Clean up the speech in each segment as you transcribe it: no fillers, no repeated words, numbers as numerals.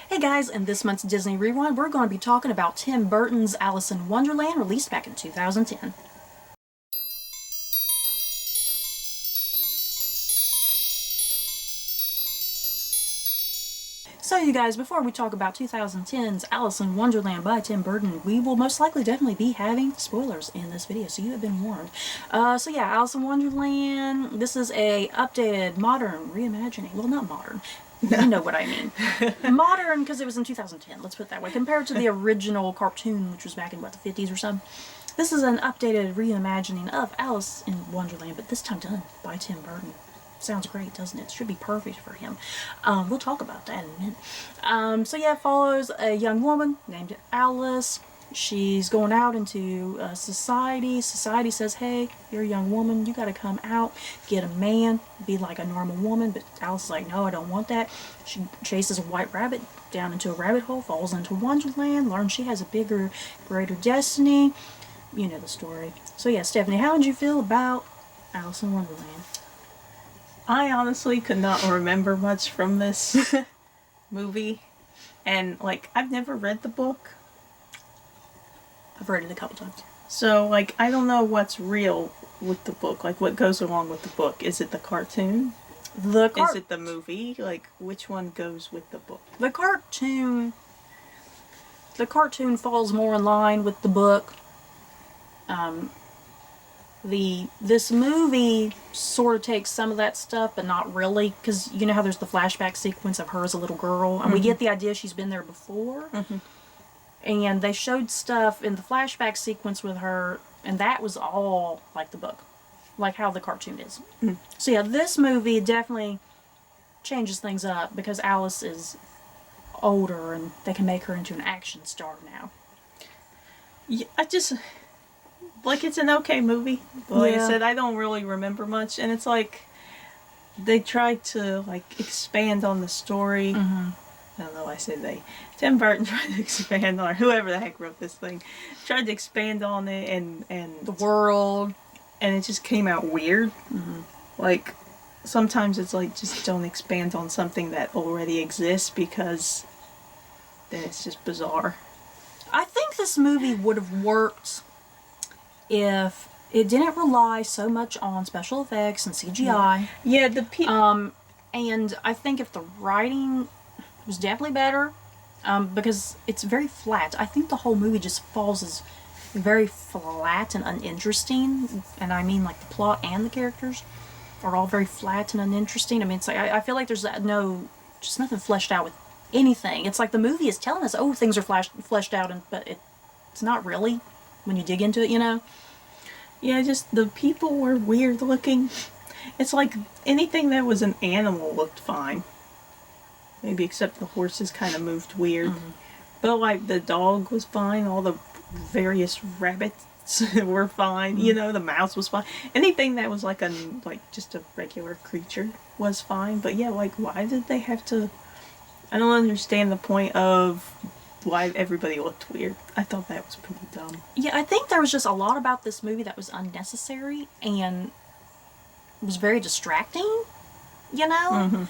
Hey guys, in this month's Disney Rewind, we're going to be talking about Tim Burton's Alice in Wonderland, released back in 2010. So you guys, before we talk about 2010's Alice in Wonderland by Tim Burton, we will most likely definitely be having spoilers in this video, so you have been warned. So yeah, Alice in Wonderland, this is a updated, modern reimagining. Well, not modern. You know what I mean. Modern, because it was in 2010, let's put it that way, compared to the original cartoon, which was back in, what, the 50s or something. This is an updated reimagining of Alice in Wonderland, but this time done by Tim Burton. Sounds great, doesn't it? Should be perfect for him. We'll talk about that in a minute. So yeah, it follows a young woman named Alice. She's going out into society. Society says, hey, you're a young woman, you gotta come out, get a man, be like a normal woman. But Alice is like, no, I don't want that. She chases a white rabbit down into a rabbit hole, falls into Wonderland, learns she has a bigger, greater destiny. You know the story. So yeah, Stephanie, how did you feel about Alice in Wonderland? I honestly could not remember much from this movie, and I've never read the book, I've read it a couple times. so I don't know what's real with the book, what goes along with the book. Is it the cartoon? Is it the movie? Which one goes with the book? The cartoon falls more in line with the book. This movie sort of takes some of that stuff, but not really, because you know how there's the flashback sequence of her as a little girl, and we get the idea she's been there before. And they showed stuff in the flashback sequence with her, and that was all like the book, like how the cartoon is. So yeah, this movie definitely changes things up because Alice is older and they can make her into an action star now. Yeah, it's an okay movie. But like Yeah. I said, I don't really remember much, and it's they tried to expand on the story. I don't know why I say they. Tim Burton tried to expand on, or whoever the heck wrote this thing, tried to expand on it and The world. and it just came out weird. Sometimes it's just don't expand on something that already exists, because then it's just bizarre. I think this movie would have worked if it didn't rely so much on special effects and CGI. Yeah, the people. And I think if the writing was definitely better, because it's very flat. I think the whole movie just falls as very flat and uninteresting, and I mean the plot and the characters are all very flat and uninteresting. I mean, it's I feel like there's just nothing fleshed out with anything. It's like the movie is telling us, oh, things are fleshed out, but it's not really when you dig into it, you know? Yeah, just the people were weird looking. It's like anything that was an animal looked fine. Maybe except the horses kind of moved weird. But the dog was fine, all the various rabbits were fine, the mouse was fine. Anything that was just a regular creature was fine. But yeah, why did they have to... I don't understand the point of why everybody looked weird. I thought that was pretty dumb. Yeah, I think there was just a lot about this movie that was unnecessary and was very distracting, you know?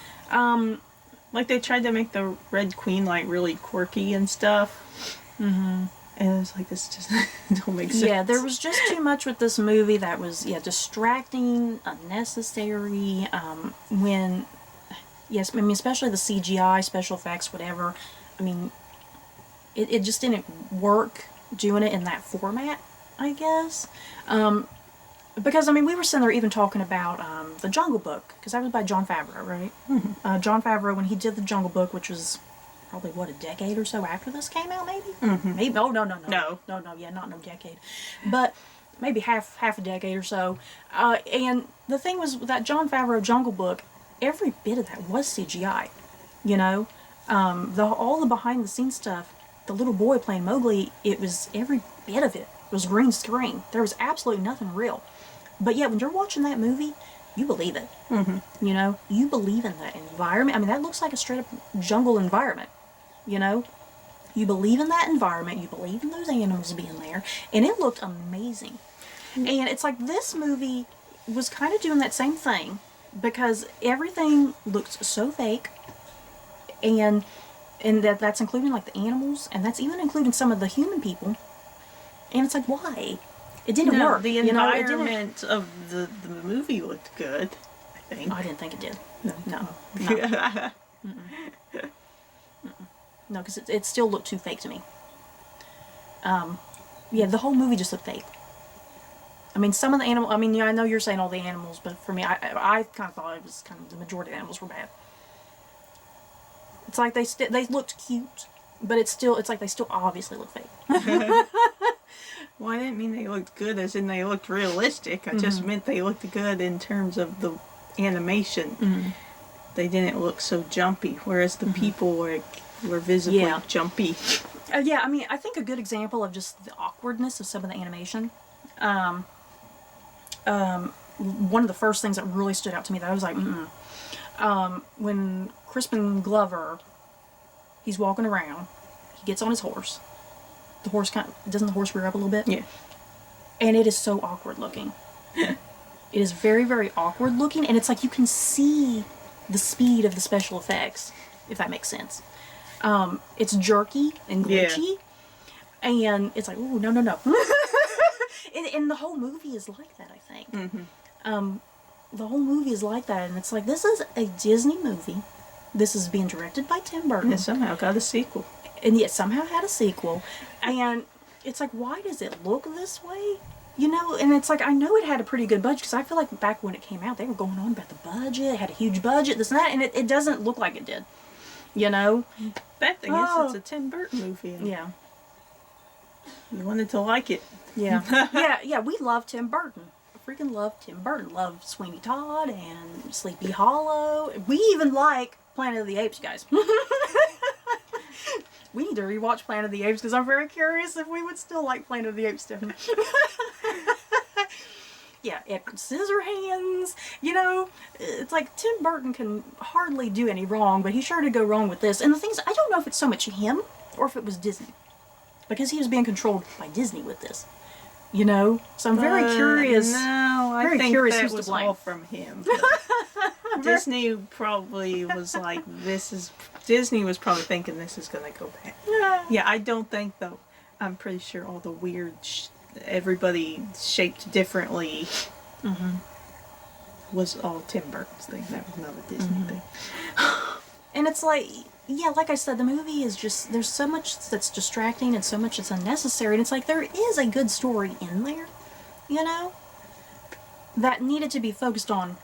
They tried to make the Red Queen really quirky and stuff. And it was this just don't make sense. Yeah, there was just too much with this movie that was, distracting, unnecessary, yes, I mean, especially the CGI, special effects, whatever. I mean, it just didn't work doing it in that format, I guess. Because, I mean, we were sitting there even talking about The Jungle Book, because that was by Jon Favreau, right? Jon Favreau, when he did The Jungle Book, which was probably, a decade or so after this came out, maybe? Maybe, oh, no, yeah, not no decade. But maybe half a decade or so. And the thing was, with that Jon Favreau Jungle Book, every bit of that was CGI, you know? All the behind-the-scenes stuff, the little boy playing Mowgli, every bit of it was green screen. There was absolutely nothing real. But yet, when you're watching that movie, you believe it. You know? You believe in that environment. I mean, that looks like a straight-up jungle environment, you know? You believe in that environment. You believe in those animals being there. And it looked amazing. And it's like this movie was kind of doing that same thing, because everything looked so fake, and and that's including like the animals, and that's even including some of the human people. And it's like, why? It didn't work. The environment of the movie looked good, I think. I didn't think it did. No. No, because it still looked too fake to me. Yeah, the whole movie just looked fake. I mean, some of the animals, I mean, yeah, I know you're saying all the animals, but for me, I kind of thought it was kind of the majority of the animals were bad. It's like they looked cute, but it's like they still obviously look fake. Well, I didn't mean they looked good as in they looked realistic. I just meant they looked good in terms of the animation. They didn't look so jumpy, whereas the people were visibly jumpy. Yeah, I mean, I think a good example of just the awkwardness of some of the animation. One of the first things that really stood out to me that I was like, when Crispin Glover, he's walking around, he gets on his horse. The horse doesn't the horse rear up a little bit? Yeah. And it is so awkward looking. It is very, very awkward looking, and it's like you can see the speed of the special effects, if that makes sense. It's jerky and glitchy, and it's like, ooh, no. and the whole movie is like that, I think. The whole movie is like that, and it's like, this is a Disney movie. This is being directed by Tim Burton. And somehow got a sequel. And yet somehow had a sequel. And it's like, why does it look this way? You know, and it's like, I know it had a pretty good budget, because I feel like back when it came out, they were going on about the budget, it had a huge budget, this and that, and it doesn't look like it did. You know? Bad thing is, it's a Tim Burton movie. And yeah. You wanted to like it. Yeah. yeah, we love Tim Burton. I freaking love Tim Burton. Love Sweeney Todd and Sleepy Hollow. We even like Planet of the Apes, guys. We need to rewatch Planet of the Apes, because I'm very curious if we would still like Planet of the Apes, Stephanie. Yeah, Edward Scissorhands, you know, it's like Tim Burton can hardly do any wrong, but he sure did go wrong with this. And the thing is, I don't know if it's so much him or if it was Disney, because he was being controlled by Disney with this, you know. So I'm very curious. No, I very think curious that who's to was blame. all from him. Disney probably was like, Disney was probably thinking this is gonna go bad. Yeah, I don't think though. I'm pretty sure all the weird, everybody shaped differently, was all Tim Burton's thing. That was not a Disney thing. And it's like, yeah, like I said, the movie is just, there's so much that's distracting and so much that's unnecessary. And it's like, there is a good story in there, you know, that needed to be focused on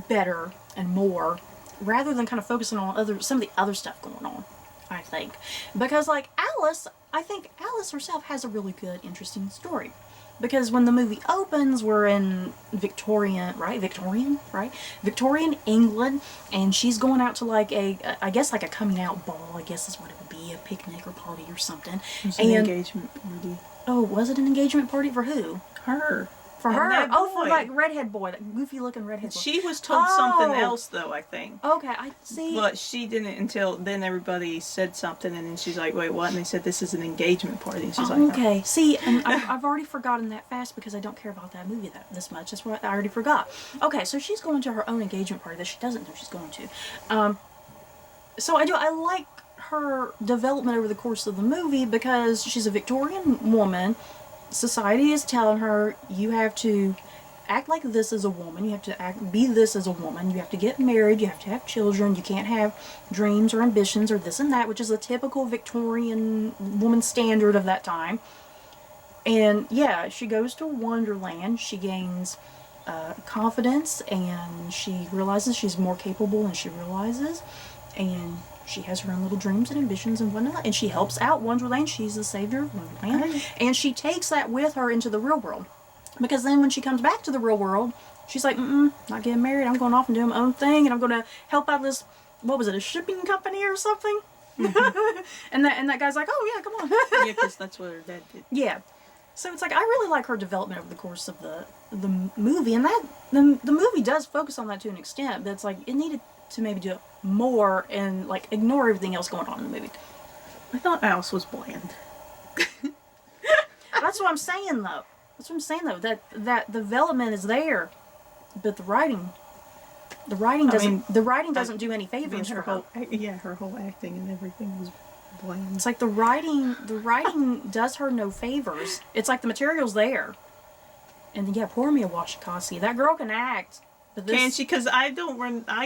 better and more, rather than kind of focusing on some of the other stuff going on, I think. Because like Alice, I think Alice herself has a really good, interesting story. Because when the movie opens, we're in Victorian England, and she's going out to like I guess like a coming out ball, I guess is what it would be, a picnic or party or something. It was an engagement party. Oh, was it an engagement party for who? Her. For her? That Oh, for boy. like redhead boy, that goofy looking redhead boy. She was told something else though, I think. Okay, I see. But she didn't until then. Everybody said something, and then she's like, "Wait, what?" And they said, "This is an engagement party." And she's like, "Okay." See, and I've already forgotten that fast because I don't care about that movie this much. That's what I already forgot. Okay, so she's going to her own engagement party that she doesn't know she's going to. So I like her development over the course of the movie, because she's a Victorian woman. Society is telling her, you have to act like this as a woman, you have to be this as a woman, you have to get married, you have to have children, you can't have dreams or ambitions or this and that, which is a typical Victorian woman standard of that time. And yeah, she goes to Wonderland, she gains confidence, and she realizes she's more capable than she realizes, and she has her own little dreams and ambitions and whatnot, and she helps out Wonderland. She's the savior of Wonderland, and she takes that with her into the real world. Because then when she comes back to the real world, she's like, not getting married, I'm going off and doing my own thing, and I'm going to help out this, what was it, a shipping company or something? and that guy's like, oh yeah, come on. Yeah, because that's what her dad did. Yeah. So it's like, I really like her development over the course of the movie, and that the movie does focus on that to an extent, but it's like, it needed to maybe do it more and like ignore everything else going on in the movie. I thought Alice was bland. That's what I'm saying though. That development is there, but the writing The writing I doesn't. mean, the writing doesn't do any favors her for her. her whole acting and everything was bland. It's like the writing. The writing does her no favors. It's like the material's there. And yeah, poor Mia Wasikowska. That girl can act. But this, Can she? Because I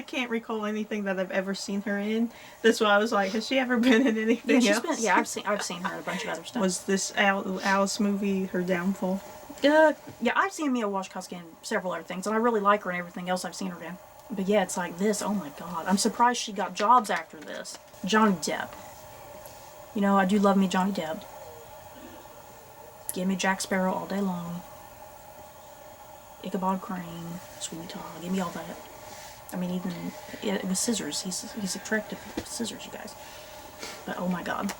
can't recall anything that I've ever seen her in. That's why I was like, has she ever been in anything yeah, else? I've seen her in a bunch of other stuff. Was this Alice movie her downfall? Yeah, I've seen Mia Wasikowska in several other things, and I really like her and everything else I've seen her in. But yeah, it's like this. Oh my god, I'm surprised she got jobs after this. Johnny Depp. You know, I do love me Johnny Depp. Give me Jack Sparrow all day long. Ichabod Crane, Sweeney Todd, give me all that. I mean, even it was scissors. He's attractive with scissors, you guys. But oh my god,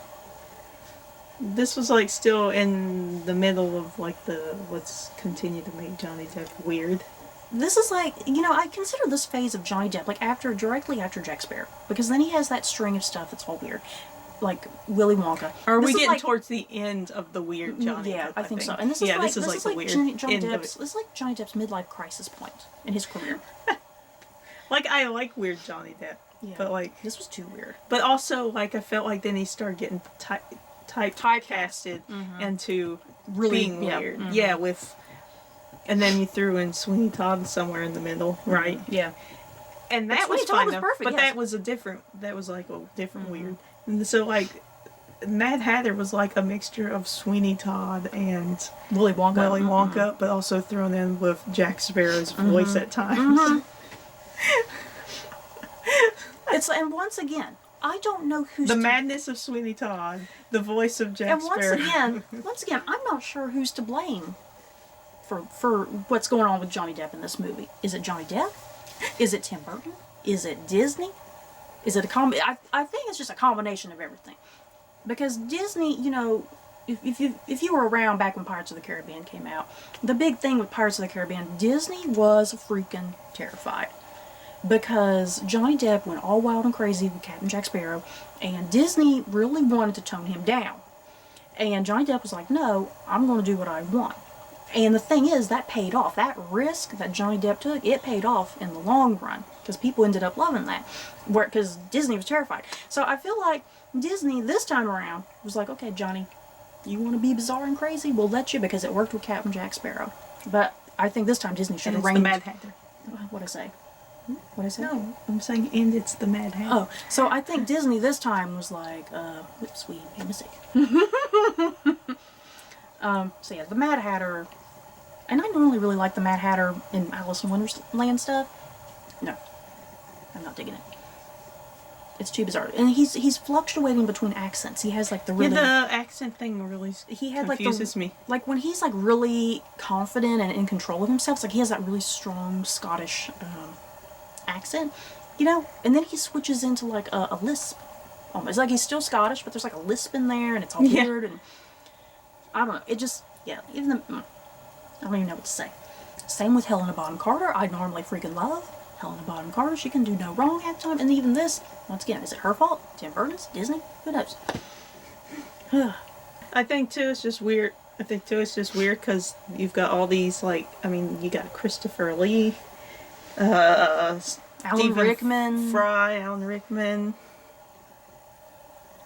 This was like still in the middle of like let's continue to make Johnny Depp weird. this is like, you know, I consider this phase of Johnny Depp like directly after Jack Sparrow, because then he has that string of stuff that's all weird, like Willy Wonka. Or are This we is getting like, towards the end of the weird Johnny yeah, Depp? I think so. And this is like this is like the weird Johnny end of Depp's. it. This is like Johnny Depp's midlife crisis point in his career. Like I like weird Johnny Depp, Yeah, but like this was too weird. but also like I felt like then he started getting typecasted into Really, being yeah, weird. Yeah, with and then you threw in Sweeney Todd somewhere in the middle, right? Yeah. And that Sweeney was Todd fine, was though, perfect, but yes. that was like a different weird. And so like Mad Hatter was like a mixture of Sweeney Todd and Willy Wonka. but also thrown in with Jack Sparrow's voice at times. And once again, I don't know who's The madness of Sweeney Todd, the voice of Jack Sparrow. once again, I'm not sure who's to blame for what's going on with Johnny Depp in this movie. Is it Johnny Depp? Is it Tim Burton? Is it Disney? Is it I think it's just a combination of everything. Because Disney, you know, if you were around back when Pirates of the Caribbean came out, the big thing with Pirates of the Caribbean, Disney was freaking terrified. Because Johnny Depp went all wild and crazy with Captain Jack Sparrow, and Disney really wanted to tone him down. And Johnny Depp was like, no, I'm going to do what I want. And the thing is, that paid off. That risk that Johnny Depp took, it paid off in the long run. Because people ended up loving that. Because Disney was terrified. So I feel like Disney, this time around, was like, okay, Johnny, you want to be bizarre and crazy? We'll let you, because it worked with Captain Jack Sparrow. But I think this time Disney should And have it's the reigned... Mad Hatter. What'd I say? What'd I say? No, I'm saying, and it's the Mad Hatter. Oh, so I think Disney this time was like, whoops, we made a mistake. So yeah, the Mad Hatter, and I normally really like the Mad Hatter in Alice in Wonderland stuff. No, I'm not digging it. It's too bizarre, and he's fluctuating between accents. He has like the really the accent thing really confuses me. Like when he's like really confident and in control of himself. It's like he has that really strong Scottish accent, you know, and then he switches into like a lisp. It's like he's still Scottish, but there's like a lisp in there, and it's all weird, and I don't know. It just, even I don't even know what to say. Same with Helena Bonham Carter. I normally freaking love Helena Bonham Carter. She can do no wrong half the time, and even this, once again, is it her fault? Tim Burton's? Disney? Who knows? I think too it's just weird because you've got all these like, I mean, you got Christopher Lee, Alan Stephen Rickman, Fry, Alan Rickman,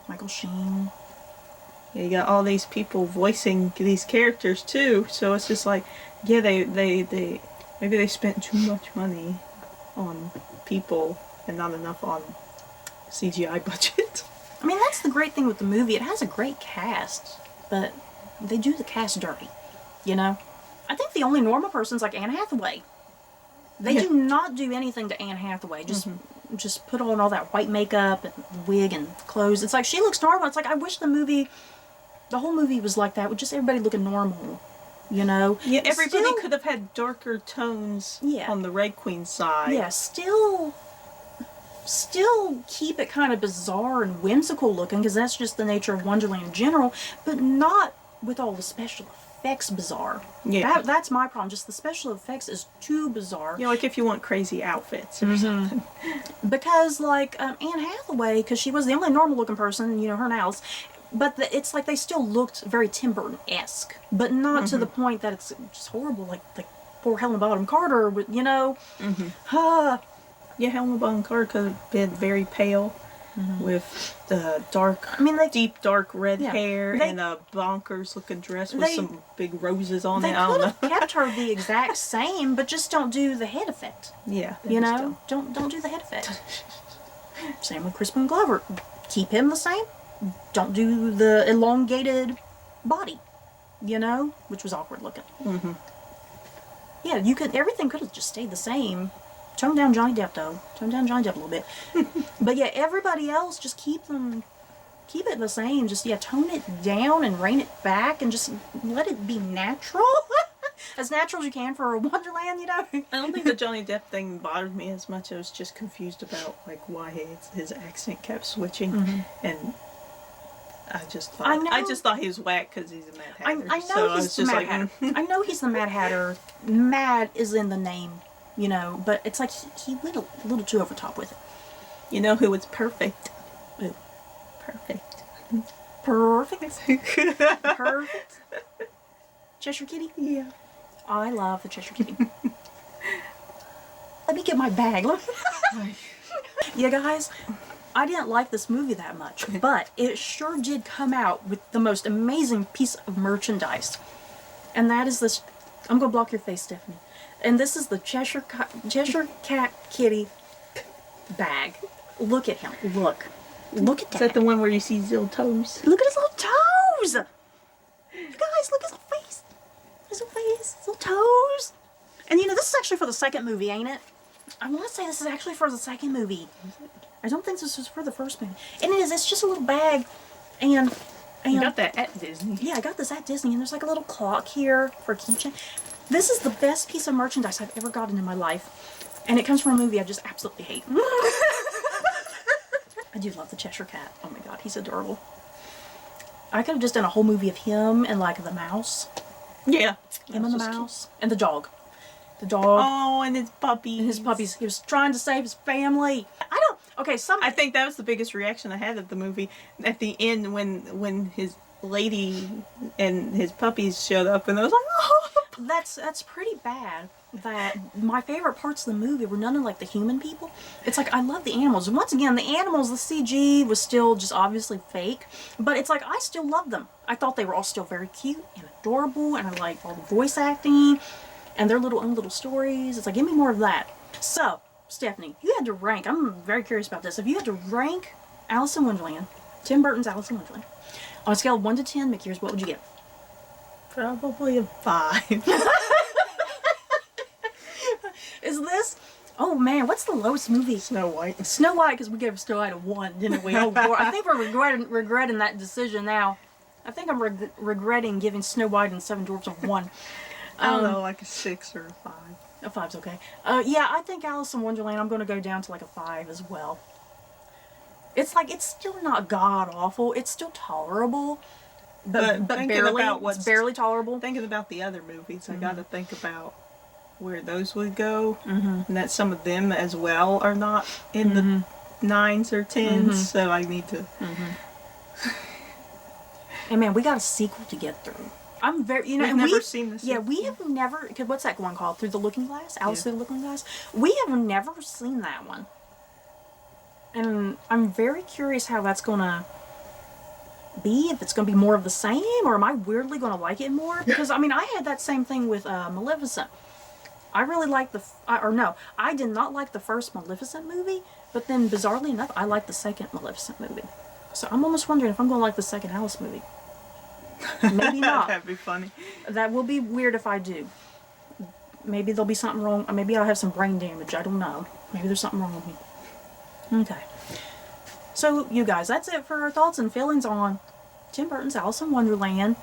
Michael Sheen. Yeah, you got all these people voicing these characters too, so it's just like, yeah, they maybe they spent too much money on people and not enough on CGI budget. I mean, that's the great thing with the movie. It has a great cast, but they do the cast dirty, you know? I think the only normal person's like Anne Hathaway. They do not do anything to Anne Hathaway. Just put on all that white makeup and wig and clothes. It's like, she looks normal. It's like, I wish the whole movie was like that, with just everybody looking normal, you know? Yeah, everybody could have had darker tones on the Red Queen side. Yeah, still keep it kind of bizarre and whimsical looking, because that's just the nature of Wonderland in general, but not with all the special effects bizarre. Yeah. That's my problem. Just the special effects is too bizarre. Yeah, like if you want crazy outfits or something. Because, like, Anne Hathaway, because she was the only normal looking person, you know, her and Alice, but it's like they still looked very Tim Burton-esque, but not to the point that it's just horrible, like poor Helena Bonham Carter, you know? Yeah, Helma Bonham Carter could have been very pale with the dark, deep dark red hair and a bonkers looking dress with some big roses on it. I don't know. They could have kept her the exact same, but just don't do the head effect. Yeah, you know, don't do the head effect. Same with Crispin Glover. Keep him the same. Don't do the elongated body. You know, which was awkward looking. Yeah, you could. Everything could have just stayed the same. Tone down Johnny Depp though. Tone down Johnny Depp a little bit. But yeah, everybody else just keep it the same. Just tone it down and rein it back and just let it be natural. As natural as you can for a Wonderland, you know. I don't think the Johnny Depp thing bothered me as much. I was just confused about like why his accent kept switching, and I just thought he was whack because he's a Mad Hatter. I know he's the Mad Hatter. I know he's the Mad Hatter. Mad is in the name, you know, but it's like he went a little too over top with it. You know who was perfect? Who? Perfect. Perfect. Cheshire Kitty? Yeah. I love the Cheshire Kitty. Let me get my bag. Look. Yeah, guys, I didn't like this movie that much, but it sure did come out with the most amazing piece of merchandise. And that is this. I'm going to block your face, Stephanie. And this is the Cheshire Cat Kitty bag. Look at him. Look at that. Is that the one where you see his little toes? Look at his little toes! Guys, look at his little face. His little face. His little toes. And you know, this is actually for the second movie, ain't it? I want to say this is actually for the second movie. I don't think this was for the first movie. And it is. It's just a little bag. And you got that at Disney. Yeah, I got this at Disney. And there's like a little clock here for a keychain. This is the best piece of merchandise I've ever gotten in my life. And it comes from a movie I just absolutely hate. I do love the Cheshire Cat. Oh my god, he's adorable. I could have just done a whole movie of him and like the mouse. Yeah. Him and the mouse. And the dog. The dog. Oh, and his puppies. And his puppies. He was trying to save his family. I think that was the biggest reaction I had at the movie. At the end when his lady and his puppies showed up and I was like, oh. That's pretty bad. That my favorite parts of the movie were none of like the human people. It's like I love the animals. And once again, the animals, the CG was still just obviously fake. But it's like I still love them. I thought they were all still very cute and adorable, and I liked all the voice acting and their own little stories. It's like, give me more of that. So, Stephanie, you had to rank. I'm very curious about this. If you had to rank Alice in Wonderland, Tim Burton's Alice in Wonderland, on a scale of 1 to 10 Mickey's, what would you give? Probably a 5. Is this? Oh man, what's the lowest movie? Snow White. Snow White, because we gave Snow White a 1, didn't we? Oh, boy. I think we're regretting that decision now. I think I'm regretting giving Snow White and Seven Dwarfs a 1. I don't know, like a 6 or a 5. A 5's okay. Yeah, I think Alice in Wonderland, I'm going to go down to like a 5 as well. It's like, it's still not god-awful. It's still tolerable. But barely. It's barely tolerable. Thinking about the other movies, I got to think about where those would go, and that some of them as well are not in the 9s or 10s, so I need to. And man, we got a sequel to get through. I'm very, We've never seen this. Yeah, we have never. Cause what's that one called? Through the Looking Glass? Alice Through the Looking Glass. We have never seen that one, and I'm very curious how that's gonna be. If it's gonna be more of the same, or am I weirdly gonna like it more? Because I mean, I had that same thing with Maleficent. I really liked I did not like the first Maleficent movie, but then bizarrely enough, I liked the second Maleficent movie. So I'm almost wondering if I'm gonna like the second Alice movie. Maybe not. That'd be funny. That will be weird if I do. Maybe there'll be something wrong. Maybe I'll have some brain damage. I don't know. Maybe there's something wrong with me. Okay. So, you guys, that's it for our thoughts and feelings on Tim Burton's Alice in Wonderland.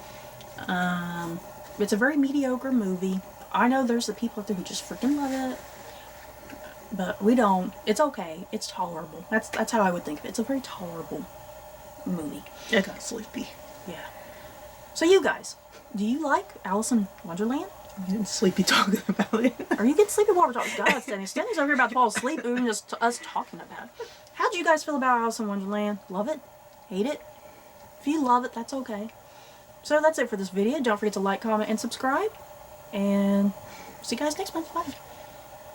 It's a very mediocre movie. I know there's the people out there who just freaking love it. But we don't. It's okay. It's tolerable. That's how I would think of it. It's a very tolerable movie. I got sleepy. Yeah. So you guys, do you like Alice in Wonderland? I'm getting sleepy talking about it. Are you getting sleepy while we're talking? God, Stanley's over here about to fall asleep, even just us talking about it. How do you guys feel about Alice in Wonderland? Love it? Hate it? If you love it, that's okay. So that's it for this video. Don't forget to like, comment, and subscribe. And see you guys next month. Bye.